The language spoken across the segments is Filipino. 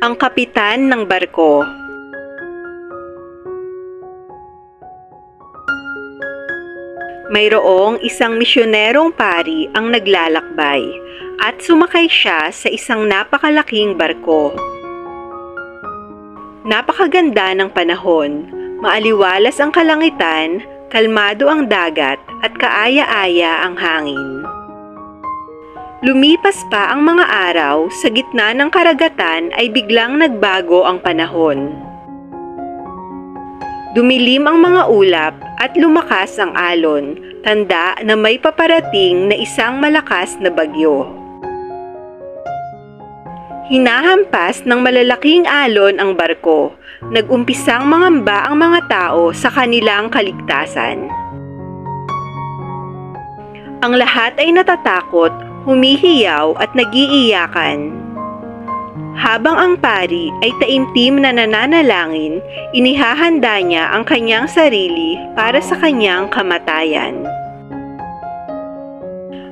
Ang kapitan ng barko. Mayroong isang misyonerong pari ang naglalakbay at sumakay siya sa isang napakalaking barko. Napakaganda ng panahon, maaliwalas ang kalangitan, kalmado ang dagat at kaaya-aya ang hangin. Lumipas pa ang mga araw, sa gitna ng karagatan ay biglang nagbago ang panahon. Dumilim ang mga ulap at lumakas ang alon, tanda na may paparating na isang malakas na bagyo. Hinahampas ng malalaking alon ang barko, nag-umpisang mangamba ang mga tao sa kanilang kaligtasan. Ang lahat ay natatakot, humihiyaw at nag-iiyakan. Habang ang pari ay taimtim na nananalangin, inihahanda niya ang kanyang sarili para sa kanyang kamatayan.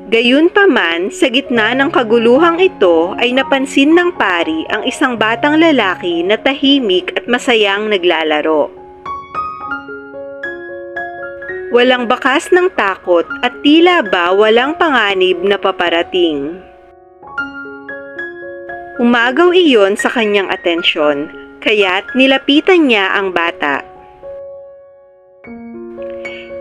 Gayunpaman, sa gitna ng kaguluhang ito ay napansin ng pari ang isang batang lalaki na tahimik at masayang naglalaro. Walang bakas ng takot at tila ba walang panganib na paparating. Umagaw iyon sa kanyang atensyon, kaya't nilapitan niya ang bata.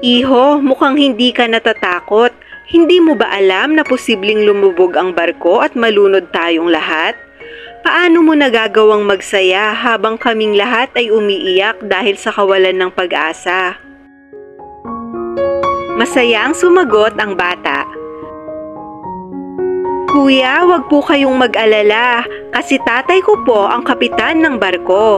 "Iho, mukhang hindi ka natatakot. Hindi mo ba alam na posibleng lumubog ang barko at malunod tayong lahat? Paano mo nagagawang magsaya habang kaming lahat ay umiiyak dahil sa kawalan ng pag-asa?" Masayang sumagot ang bata. "Kuya, wag po kayong mag-alala kasi tatay ko po ang kapitan ng barko."